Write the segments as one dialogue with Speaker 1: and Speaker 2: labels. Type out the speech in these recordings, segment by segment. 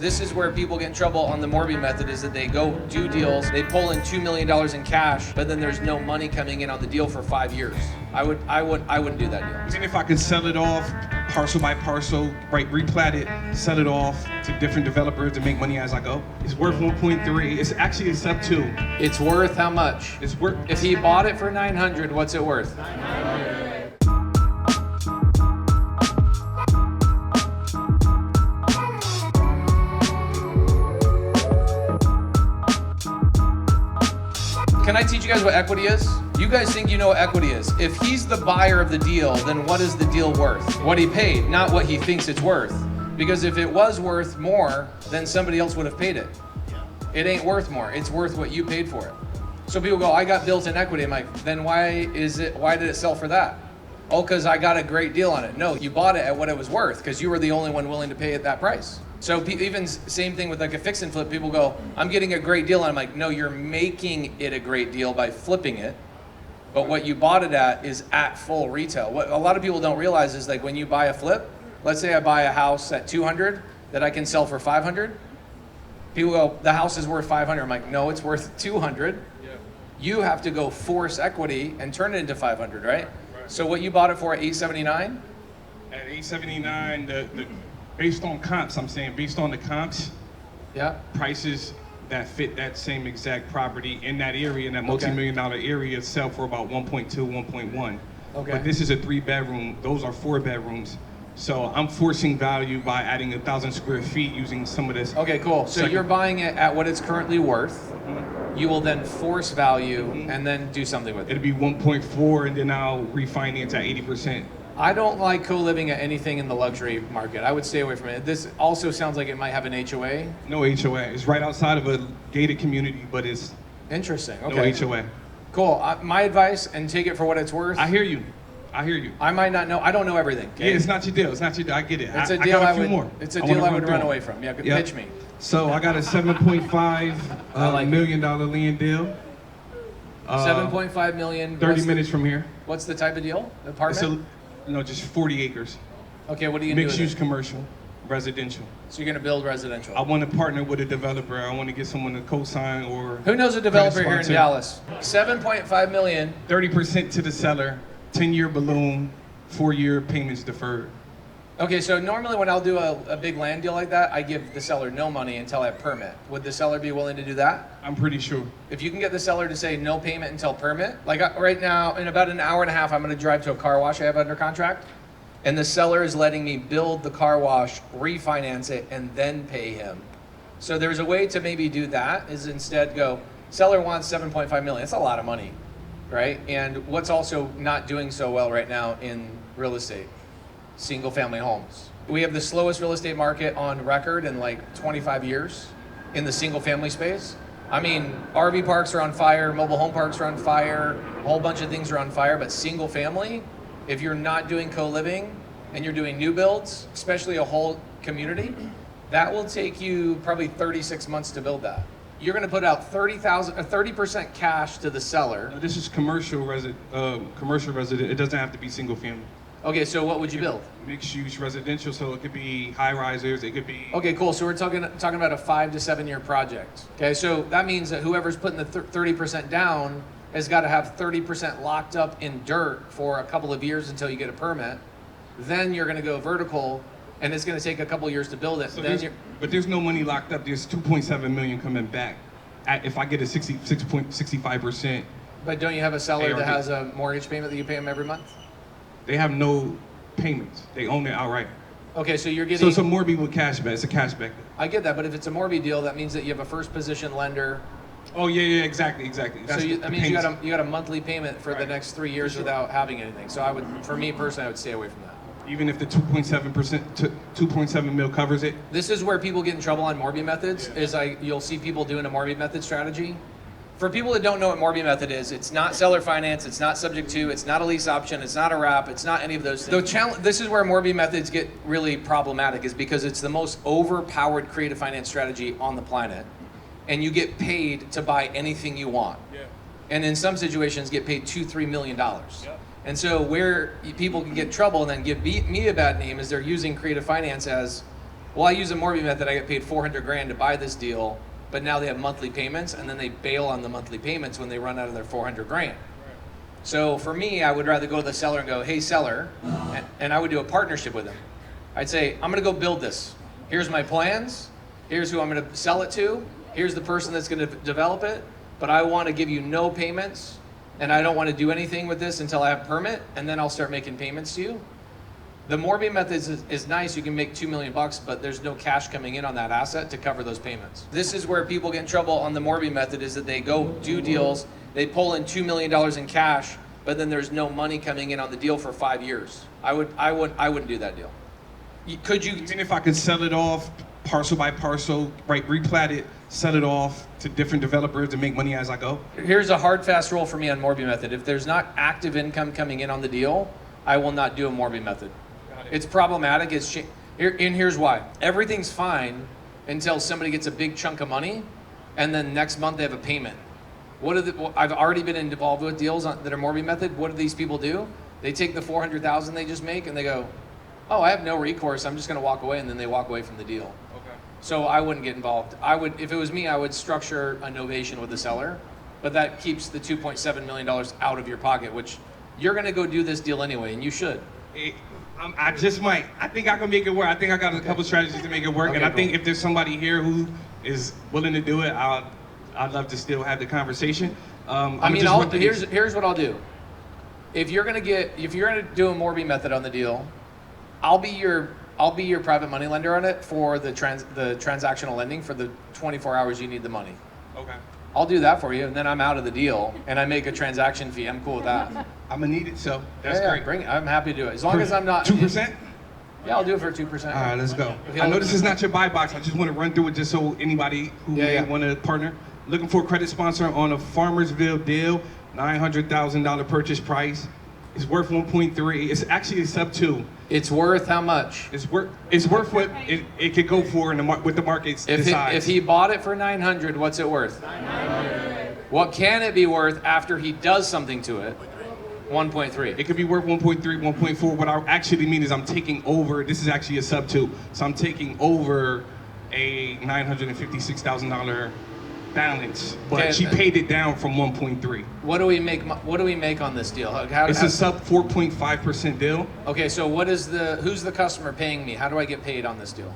Speaker 1: This is where people get in trouble on the Morby method, is that they go do deals, they pull in $2 million in cash, but then there's no money coming in on the deal for 5 years. I wouldn't do that deal.
Speaker 2: Even if I could sell it off parcel by parcel, right, replat it, sell it off to different developers to make money as I go. It's worth 1.3. It's actually sub 2.
Speaker 1: It's worth how much?
Speaker 2: It's worth.
Speaker 1: If he bought it for 900, what's it worth? 900. Can I teach you guys what equity is? You guys think you know what equity is. If he's the buyer of the deal, then what is the deal worth? What he paid, not what he thinks it's worth. Because if it was worth more, then somebody else would have paid it. It ain't worth more, it's worth what you paid for it. So people go, I got built-in equity. I'm like, then why did it sell for that? Oh, because I got a great deal on it. No, you bought it at what it was worth because you were the only one willing to pay it that price. So even same thing with like a fix and flip, people go, I'm getting a great deal. And I'm like, no, you're making it a great deal by flipping it. But what you bought it at is at full retail. What a lot of people don't realize is like when you buy a flip, let's say I buy a house at 200 that I can sell for 500. People go, the house is worth 500. I'm like, no, it's worth 200. Yeah. You have to go force equity and turn it into 500, right? So what you bought it for at 879?
Speaker 2: At 879, the based on comps, I'm saying based on the comps,
Speaker 1: yeah,
Speaker 2: prices that fit that same exact property in that area, in that multi-million dollar area, sell for about 1.2, 1.1.
Speaker 1: Okay.
Speaker 2: But this is a 3-bedroom, those are 4 bedrooms. So I'm forcing value by adding 1,000 square feet using some of this.
Speaker 1: Okay, cool. So you're buying it at what it's currently worth. Mm-hmm. You will then force value and then do something with it.
Speaker 2: It'll be 1.4 and then I'll refinance at 80%.
Speaker 1: I don't like co-living at anything in the luxury market. I would stay away from it. This also sounds like it might have an HOA.
Speaker 2: No HOA. It's right outside of a gated community, but it's
Speaker 1: interesting. Okay.
Speaker 2: No HOA.
Speaker 1: Cool. My advice, and take it for what it's worth.
Speaker 2: I hear you.
Speaker 1: I might not know. I don't know everything. Okay?
Speaker 2: Yeah, it's not your deal. It's not your deal. I get it.
Speaker 1: It's a deal
Speaker 2: I got a few more.
Speaker 1: It's a deal I would run away from. Yeah, pitch me.
Speaker 2: So I got a $7.5 million land deal.
Speaker 1: 7.5 million.
Speaker 2: 30 minutes from here.
Speaker 1: What's the type of deal? Apartment?
Speaker 2: No, just 40 acres.
Speaker 1: Okay, what are you gonna do?
Speaker 2: Mixed use commercial, residential.
Speaker 1: So you're gonna build residential.
Speaker 2: I want to partner with a developer. I want to get someone to co-sign or.
Speaker 1: Who knows a developer here in Dallas? 7.5 million.
Speaker 2: 30% to the seller, 10-year balloon, 4-year payments deferred.
Speaker 1: Okay, so normally when I'll do a big land deal like that, I give the seller no money until I have permit. Would the seller be willing to do that?
Speaker 2: I'm pretty sure.
Speaker 1: If you can get the seller to say no payment until permit, like right now, in about an hour and a half, I'm gonna drive to a car wash I have under contract, and the seller is letting me build the car wash, refinance it, and then pay him. So there's a way to maybe do that, is instead go, seller wants 7.5 million, it's a lot of money, right? And what's also not doing so well right now in real estate? Single family homes. We have the slowest real estate market on record in like 25 years in the single family space. I mean, RV parks are on fire, mobile home parks are on fire, a whole bunch of things are on fire, but single family, if you're not doing co-living and you're doing new builds, especially a whole community, that will take you probably 36 months to build that. You're gonna put out 30% cash to the seller.
Speaker 2: No, this is commercial resident. It doesn't have to be single family.
Speaker 1: Okay, so what would you build?
Speaker 2: Mixed use residential, so it could be high risers, it could be.
Speaker 1: Okay, cool. So we're talking about a 5 to 7 year project. Okay, so that means that whoever's putting the 30% down has got to have 30% locked up in dirt for a couple of years until you get a permit. Then you're going to go vertical, and it's going to take a couple of years to build it.
Speaker 2: So but there's no money locked up. There's 2.7 million coming back if I get a 66.65%.
Speaker 1: But don't you have a seller
Speaker 2: ARD.
Speaker 1: that has a mortgage payment that you pay them every month?
Speaker 2: They have no payments. They own it outright.
Speaker 1: Okay, so you're getting.
Speaker 2: So it's a Morby with cashback. It's a cashback.
Speaker 1: I get that, but if it's a Morby deal, that means that you have a first position lender.
Speaker 2: Oh yeah, exactly.
Speaker 1: That's so that means you got a monthly payment for the next 3 years without having anything. So for me personally, I would stay away from that.
Speaker 2: Even if the 2.7 mil covers it.
Speaker 1: This is where people get in trouble on Morby methods. You'll see people doing a Morby method strategy. For people that don't know what Morby method is, it's not seller finance, it's not subject to, it's not a lease option, it's not a wrap, it's not any of those things. This is where Morby methods get really problematic, is because it's the most overpowered creative finance strategy on the planet, and you get paid to buy anything you want. Yeah. And in some situations, get paid $2-3 million. Yep. And so where people can get in trouble and then give me a bad name is they're using creative finance as, well, I use a Morby method, I get paid 400 grand to buy this deal, but now they have monthly payments, and then they bail on the monthly payments when they run out of their 400 grand. So for me, I would rather go to the seller and go, hey seller, and I would do a partnership with him. I'd say, I'm gonna go build this. Here's my plans, here's who I'm gonna sell it to, here's the person that's gonna develop it, but I wanna give you no payments, and I don't wanna do anything with this until I have permit, and then I'll start making payments to you. The Morby method is nice, you can make $2 million, but there's no cash coming in on that asset to cover those payments. This is where people get in trouble on the Morby method, is that they go do deals, they pull in $2 million in cash, but then there's no money coming in on the deal for 5 years. I wouldn't do that deal. Could you?
Speaker 2: Even if I could sell it off parcel by parcel, right, replat it, sell it off to different developers and make money as I go?
Speaker 1: Here's a hard, fast rule for me on Morby method. If there's not active income coming in on the deal, I will not do a Morby method. It's problematic. Here's why. Everything's fine until somebody gets a big chunk of money, and then next month they have a payment. I've already been involved with deals that are Morby method. What do these people do? They take the 400,000 they just make and they go, oh, I have no recourse. I'm just going to walk away, and then they walk away from the deal.
Speaker 2: Okay.
Speaker 1: So I wouldn't get involved. If it was me, I would structure a novation with the seller, but that keeps the $2.7 million out of your pocket, which you're going to go do this deal anyway, and you should.
Speaker 2: I just might. I think I can make it work. I think I got a couple strategies to make it work,
Speaker 1: Okay,
Speaker 2: and I
Speaker 1: cool.
Speaker 2: think if there's somebody here who is willing to do it, I'd love to still have the conversation.
Speaker 1: Here's what I'll do. If you're gonna do a Morby method on the deal, I'll be your private money lender on it for the transactional lending for the 24 hours you need the money.
Speaker 2: Okay.
Speaker 1: I'll do that for you, and then I'm out of the deal, and I make a transaction fee. I'm cool with that.
Speaker 2: I'm gonna need it, so that's
Speaker 1: Yeah,
Speaker 2: great.
Speaker 1: bring it. I'm happy to do it as long as I'm not
Speaker 2: 2%.
Speaker 1: Yeah, I'll do it for 2%.
Speaker 2: All right, let's go.
Speaker 1: Okay,
Speaker 2: I know this is not your buy box. I just want to run through it just so anybody who may want to partner. Looking for a credit sponsor on a Farmersville deal, $900,000 purchase price. It's worth 1.3. It's actually a sub 2.
Speaker 1: It's worth how much?
Speaker 2: It's worth what it could go for in what the market decides.
Speaker 1: If he bought it for 900, what's it worth? 900. What can it be worth after he does something to it? 1.3.
Speaker 2: It could be worth 1.3, 1.4. What I actually mean is I'm taking over. This is actually a sub 2, so I'm taking over a $956,000 balance, but
Speaker 1: Okay,
Speaker 2: she paid it down from 1.3.
Speaker 1: What do we make on this deal?
Speaker 2: It's a sub 4.5% deal.
Speaker 1: Okay, so who's the customer paying me? How do I get paid on this deal?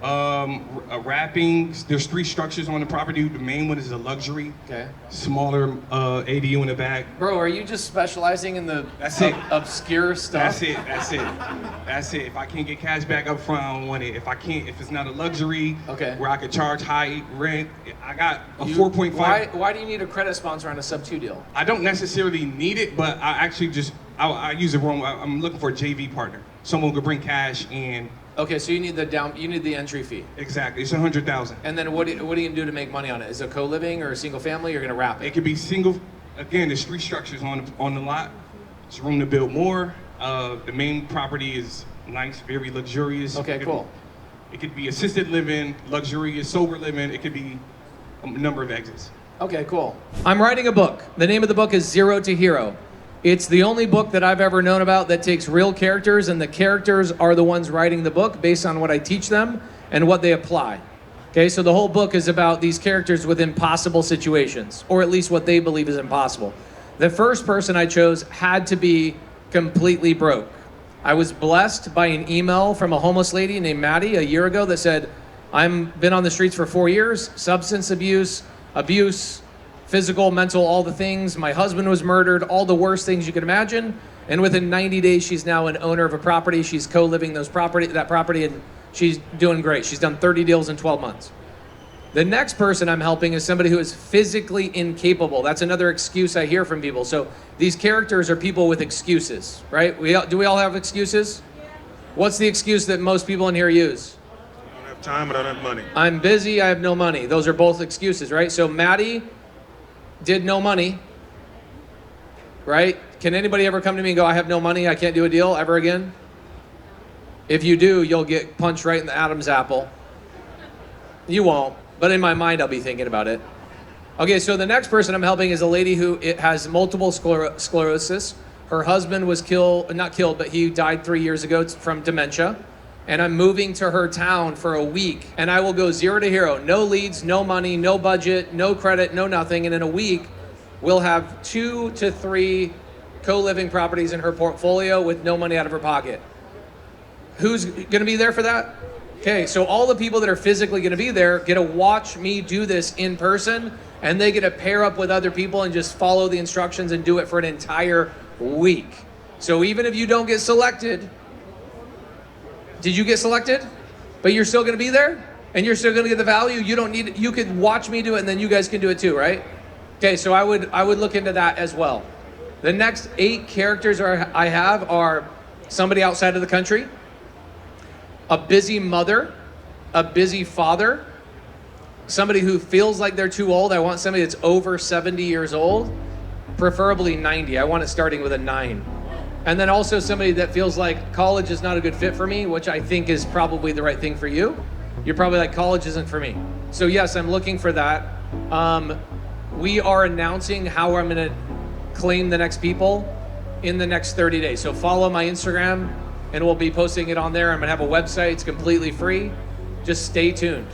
Speaker 2: Wrapping. There's 3 structures on the property. The main one is a luxury.
Speaker 1: Okay.
Speaker 2: Smaller ADU in the back.
Speaker 1: Bro, are you just specializing in the
Speaker 2: That's it.
Speaker 1: obscure stuff?
Speaker 2: That's it. If I can't get cash back up front, I don't want it. If it's not a luxury,
Speaker 1: Okay.
Speaker 2: where I could charge high rent, I got a 4.5.
Speaker 1: Why do you need a credit sponsor on a sub 2 deal?
Speaker 2: I don't necessarily need it, but I actually I use it wrong. I'm looking for a JV partner, someone who could bring cash in.
Speaker 1: Okay, so you need the entry fee.
Speaker 2: Exactly, it's 100,000.
Speaker 1: And then what are you gonna do to make money on it? Is it co-living or a single family? You're gonna wrap
Speaker 2: It
Speaker 1: it.
Speaker 2: could be single. Again, there's 3 structures on the lot. There's room to build more. The main property is nice, very luxurious.
Speaker 1: Okay, cool.
Speaker 2: It could be assisted living, luxurious, sober living. It could be a number of exits.
Speaker 1: Okay, cool. I'm writing a book. The name of the book is Zero to Hero. It's the only book that I've ever known about that takes real characters, and the characters are the ones writing the book based on what I teach them and what they apply. Okay, so the whole book is about these characters with impossible situations, or at least what they believe is impossible. The first person I chose had to be completely broke. I was blessed by an email from a homeless lady named Maddie a year ago that said, I've been on the streets for 4 years, substance abuse, physical, mental, all the things. My husband was murdered, all the worst things you could imagine. And within 90 days, she's now an owner of a property. She's co-living that property, and she's doing great. She's done 30 deals in 12 months. The next person I'm helping is somebody who is physically incapable. That's another excuse I hear from people. So these characters are people with excuses, right? Do we all have excuses? What's the excuse that most people in here use?
Speaker 3: I don't have time, but I don't have money.
Speaker 1: I'm busy, I have no money. Those are both excuses, right? So Maddie did no money, right? Can anybody ever come to me and go, I have no money, I can't do a deal ever again? If you do, you'll get punched right in the Adam's apple. You won't, but in my mind, I'll be thinking about it. Okay, so the next person I'm helping is a lady who has multiple sclerosis. Her husband was not killed, but he died 3 years ago from dementia. and I'm moving to her town for a week, and I will go 0 to hero, no leads, no money, no budget, no credit, no nothing, and in a week, we'll have 2 to 3 co-living properties in her portfolio with no money out of her pocket. Who's gonna be there for that? Okay, so all the people that are physically gonna be there get to watch me do this in person, and they get to pair up with other people and just follow the instructions and do it for an entire week. So even if you don't get selected, did you get selected? But you're still gonna be there? And you're still gonna get the value? You don't need, you could watch me do it and then you guys can do it too, right? Okay, so I would look into that as well. The next 8 characters I have are somebody outside of the country, a busy mother, a busy father, somebody who feels like they're too old. I want somebody that's over 70 years old, preferably 90. I want it starting with a 9. And then also somebody that feels like college is not a good fit for me, which I think is probably the right thing for you. You're probably like, college isn't for me. So yes, I'm looking for that. We are announcing how I'm gonna claim the next people in the next 30 days. So follow my Instagram and we'll be posting it on there. I'm gonna have a website, it's completely free. Just stay tuned.